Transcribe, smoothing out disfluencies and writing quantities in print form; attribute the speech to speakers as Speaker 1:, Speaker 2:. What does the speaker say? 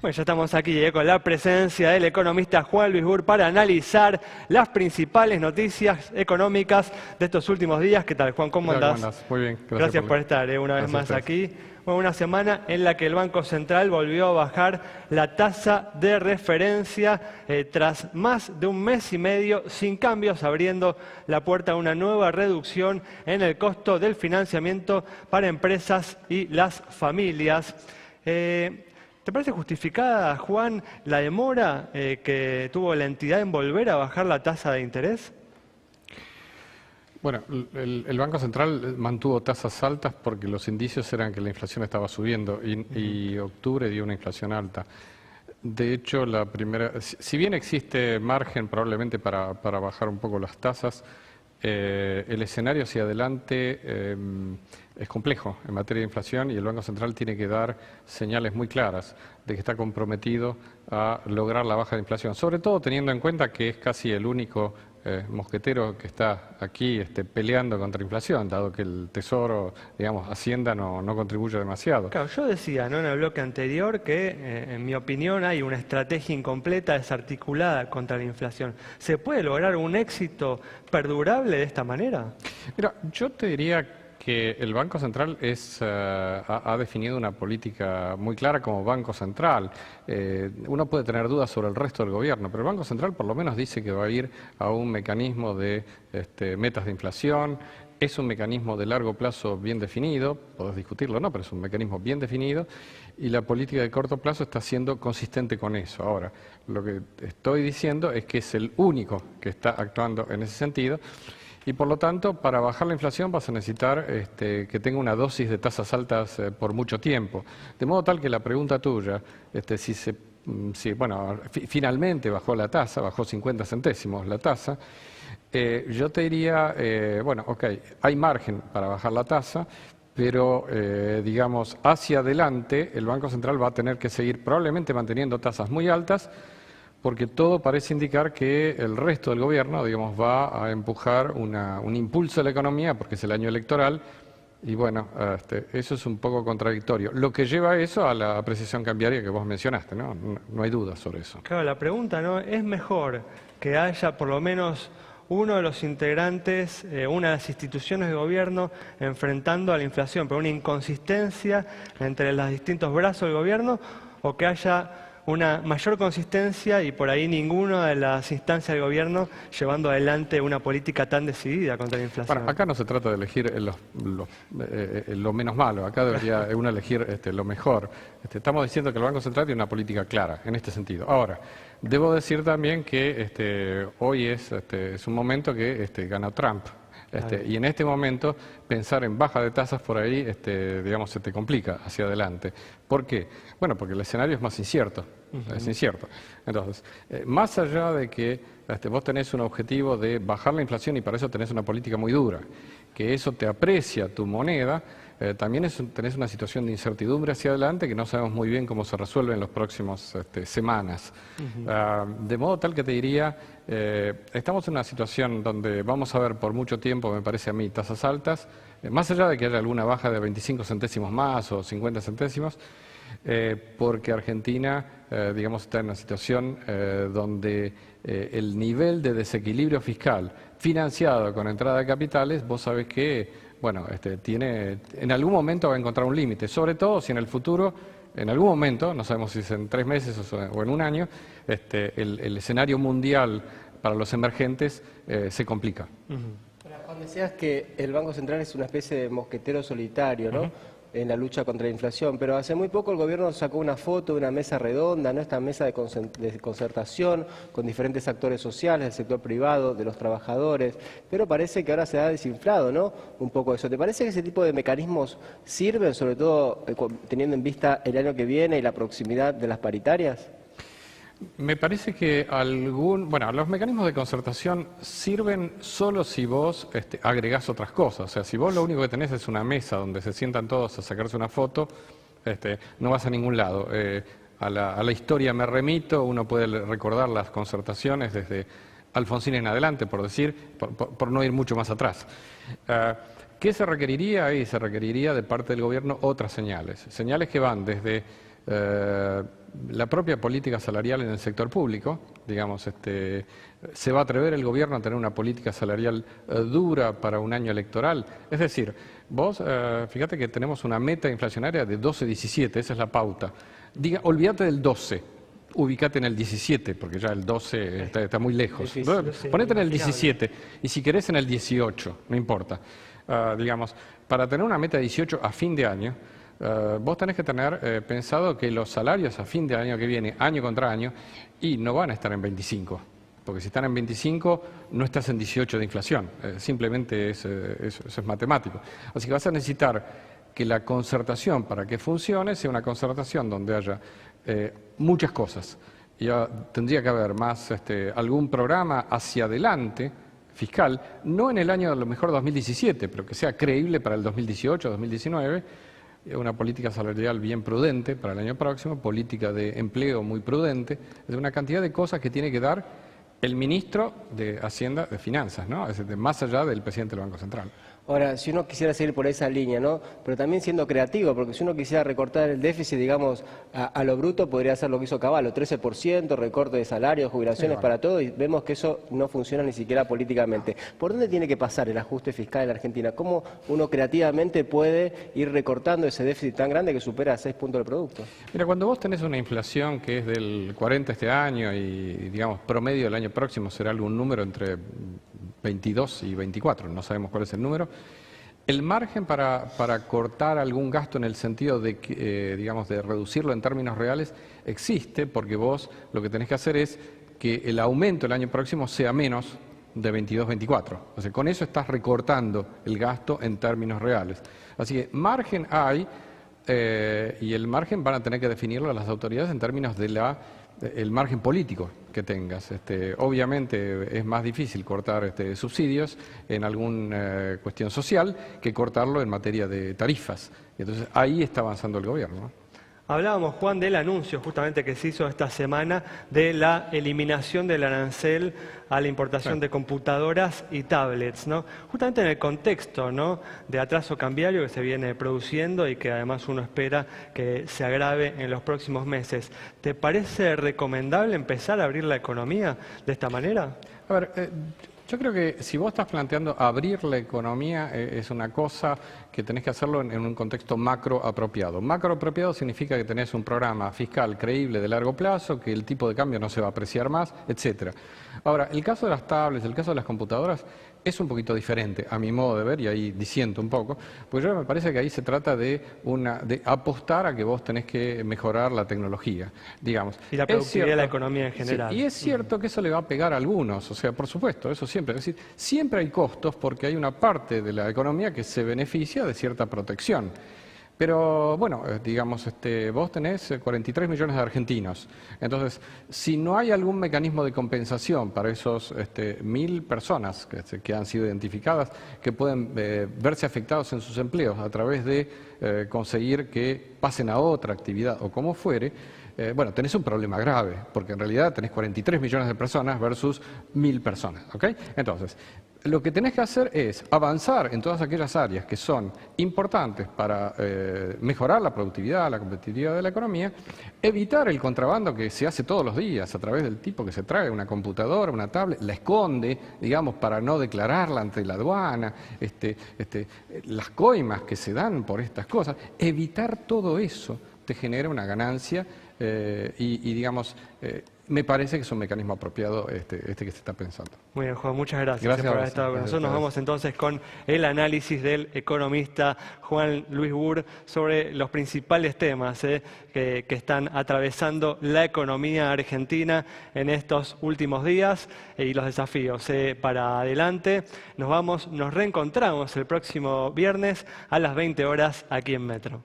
Speaker 1: Bueno, ya estamos aquí con la presencia del economista Juan Luis Burr para analizar las principales noticias económicas de estos últimos días. ¿Qué tal, Juan? ¿Cómo andás?
Speaker 2: ¿Cómo andás? Muy bien.
Speaker 1: Gracias por estar una vez más aquí. Bueno, una semana en la que el Banco Central volvió a bajar la tasa de referencia tras más de un mes y medio sin cambios, abriendo la puerta a una nueva reducción en el costo del financiamiento para empresas y las familias. ¿Te parece justificada, Juan, la demora que tuvo la entidad en volver a bajar la tasa de interés?
Speaker 2: Bueno, el Banco Central mantuvo tasas altas porque los indicios eran que la inflación estaba subiendo y octubre dio una inflación alta. De hecho, si bien existe margen probablemente para bajar un poco las tasas, el escenario hacia adelante es complejo en materia de inflación y el Banco Central tiene que dar señales muy claras de que está comprometido a lograr la baja de inflación, sobre todo teniendo en cuenta que es casi el único mosquetero que está aquí peleando contra inflación, dado que el Tesoro, digamos, Hacienda no contribuye demasiado.
Speaker 1: Claro, yo decía, ¿no?, en el bloque anterior que, en mi opinión, hay una estrategia incompleta, desarticulada contra la inflación. ¿Se puede lograr un éxito perdurable de esta manera?
Speaker 2: Mira, yo te diría que el Banco Central ha definido una política muy clara como Banco Central. Uno puede tener dudas sobre el resto del gobierno, pero el Banco Central por lo menos dice que va a ir a un mecanismo de metas de inflación. Es un mecanismo de largo plazo bien definido, podés discutirlo o no, pero es un mecanismo bien definido y la política de corto plazo está siendo consistente con eso. Ahora, lo que estoy diciendo es que es el único que está actuando en ese sentido. Y por lo tanto, para bajar la inflación vas a necesitar que tenga una dosis de tasas altas por mucho tiempo. De modo tal que la pregunta tuya, finalmente bajó la tasa, bajó 50 centésimos la tasa, yo te diría, hay margen para bajar la tasa, pero digamos, hacia adelante el Banco Central va a tener que seguir probablemente manteniendo tasas muy altas, porque todo parece indicar que el resto del gobierno, digamos, va a empujar un impulso a la economía, porque es el año electoral, y bueno, eso es un poco contradictorio. Lo que lleva a eso a la apreciación cambiaria que vos mencionaste, ¿no? No hay duda sobre eso.
Speaker 1: Claro, la pregunta, ¿no?, es mejor que haya por lo menos uno de los integrantes, una de las instituciones de gobierno enfrentando a la inflación, pero una inconsistencia entre los distintos brazos del gobierno, o que haya una mayor consistencia y por ahí ninguna de las instancias del gobierno llevando adelante una política tan decidida contra la inflación.
Speaker 2: Bueno, acá no se trata de elegir lo menos malo, acá debería uno elegir lo mejor. Estamos diciendo que el Banco Central tiene una política clara en este sentido. Ahora, debo decir también que hoy es un momento que ganó Trump. Y en este momento pensar en baja de tasas por ahí, digamos, se te complica hacia adelante. ¿Por qué? Bueno, porque el escenario es más incierto. Es incierto. Entonces, más allá de que vos tenés un objetivo de bajar la inflación y para eso tenés una política muy dura, que eso te aprecia tu moneda, también tenés una situación de incertidumbre hacia adelante que no sabemos muy bien cómo se resuelve en las próximas semanas. De modo tal que te diría, estamos en una situación donde vamos a ver por mucho tiempo, me parece a mí, tasas altas, más allá de que haya alguna baja de 25 centésimos más o 50 centésimos, porque Argentina, digamos, está en una situación donde el nivel de desequilibrio fiscal financiado con entrada de capitales, vos sabés que, bueno, en algún momento va a encontrar un límite, sobre todo si en el futuro, en algún momento, no sabemos si es en 3 meses o en un año, el escenario mundial para los emergentes se complica.
Speaker 3: Juan, decías que el Banco Central es una especie de mosquetero solitario, ¿no?, en la lucha contra la inflación, pero hace muy poco el gobierno sacó una foto de una mesa redonda, ¿no?, esta mesa de concertación con diferentes actores sociales, del sector privado, de los trabajadores, pero parece que ahora se ha desinflado, ¿no?, un poco eso. ¿Te parece que ese tipo de mecanismos sirven, sobre todo teniendo en vista el año que viene y la proximidad de las paritarias?
Speaker 2: Me parece que los mecanismos de concertación sirven solo si vos agregás otras cosas. O sea, si vos lo único que tenés es una mesa donde se sientan todos a sacarse una foto, no vas a ningún lado. A la historia me remito, uno puede recordar las concertaciones desde Alfonsín en adelante, por decir, por no ir mucho más atrás. ¿Qué se requeriría ahí? Se requeriría de parte del gobierno otras señales. Señales que van desde La propia política salarial en el sector público, digamos, ¿se va a atrever el gobierno a tener una política salarial dura para un año electoral? Es decir, vos, fíjate que tenemos una meta inflacionaria de 12-17, esa es la pauta. Olvídate del 12, ubicate en el 17, porque ya el 12 está muy lejos. Ponete en el 17, y si querés en el 18, no importa. Digamos, para tener una meta de 18 a fin de año, vos tenés que tener pensado que los salarios a fin de año que viene, año contra año, y no van a estar en 25. Porque si están en 25, no estás en 18 de inflación. Simplemente eso es matemático. Así que vas a necesitar que la concertación, para que funcione, sea una concertación donde haya muchas cosas. Ya tendría que haber más algún programa hacia adelante fiscal, no en el año a lo mejor 2017, pero que sea creíble para el 2018, 2019, una política salarial bien prudente para el año próximo, política de empleo muy prudente, es una cantidad de cosas que tiene que dar el ministro de Hacienda, de Finanzas, ¿no? Es decir, más allá del presidente del Banco Central.
Speaker 3: Ahora, si uno quisiera seguir por esa línea, ¿no? Pero también siendo creativo, porque si uno quisiera recortar el déficit, digamos, a lo bruto, podría hacer lo que hizo Cavallo, 13%, recorte de salarios, jubilaciones para todo, y vemos que eso no funciona ni siquiera políticamente. ¿Por dónde tiene que pasar el ajuste fiscal en la Argentina? ¿Cómo uno creativamente puede ir recortando ese déficit tan grande que supera 6 puntos del producto?
Speaker 2: Mira, cuando vos tenés una inflación que es del 40 este año y, digamos, promedio del año próximo será algún número entre 22 y 24, no sabemos cuál es el número. El margen para cortar algún gasto en el sentido de, digamos, de reducirlo en términos reales existe, porque vos lo que tenés que hacer es que el aumento el año próximo sea menos de 22-24. O sea, con eso estás recortando el gasto en términos reales. Así que margen hay, y el margen van a tener que definirlo las autoridades en términos de el margen político que tengas. Obviamente es más difícil cortar subsidios en alguna cuestión social que cortarlo en materia de tarifas. Entonces ahí está avanzando el gobierno, ¿no?
Speaker 1: Hablábamos, Juan, del anuncio justamente que se hizo esta semana de la eliminación del arancel a la importación de computadoras y tablets, ¿no? Justamente en el contexto, ¿no?, de atraso cambiario que se viene produciendo y que además uno espera que se agrave en los próximos meses. ¿Te parece recomendable empezar a abrir la economía de esta manera?
Speaker 2: A ver, yo creo que si vos estás planteando abrir la economía es una cosa que tenés que hacerlo en un contexto macro apropiado. Macro apropiado significa que tenés un programa fiscal creíble de largo plazo, que el tipo de cambio no se va a apreciar más, etcétera. Ahora, el caso de las tablets, el caso de las computadoras es un poquito diferente a mi modo de ver, y ahí disiento un poco, pues yo me parece que ahí se trata de apostar a que vos tenés que mejorar la tecnología, digamos.
Speaker 1: Y la productividad de la economía en general.
Speaker 2: Sí, y es cierto que eso le va a pegar a algunos, o sea, por supuesto, eso siempre. Es decir, siempre hay costos porque hay una parte de la economía que se beneficia de cierta protección. Pero bueno, digamos, vos tenés 43 millones de argentinos. Entonces, si no hay algún mecanismo de compensación para esos 1.000 personas que han sido identificadas, que pueden verse afectados en sus empleos a través de conseguir que pasen a otra actividad o como fuere, bueno, tenés un problema grave, porque en realidad tenés 43 millones de personas versus 1.000 personas, ¿ok? Entonces, lo que tenés que hacer es avanzar en todas aquellas áreas que son importantes para mejorar la productividad, la competitividad de la economía, evitar el contrabando que se hace todos los días a través del tipo que se trae una computadora, una tablet, la esconde, digamos, para no declararla ante la aduana, las coimas que se dan por estas cosas, evitar todo eso te genera una ganancia y digamos, me parece que es un mecanismo apropiado que se está pensando.
Speaker 1: Muy bien, Juan, muchas gracias por haber estado con nosotros. Nos vamos entonces con el análisis del economista Juan Luis Burr sobre los principales temas que están atravesando la economía argentina en estos últimos días y los desafíos para adelante. Nos reencontramos el próximo viernes a las 20 horas aquí en Metro.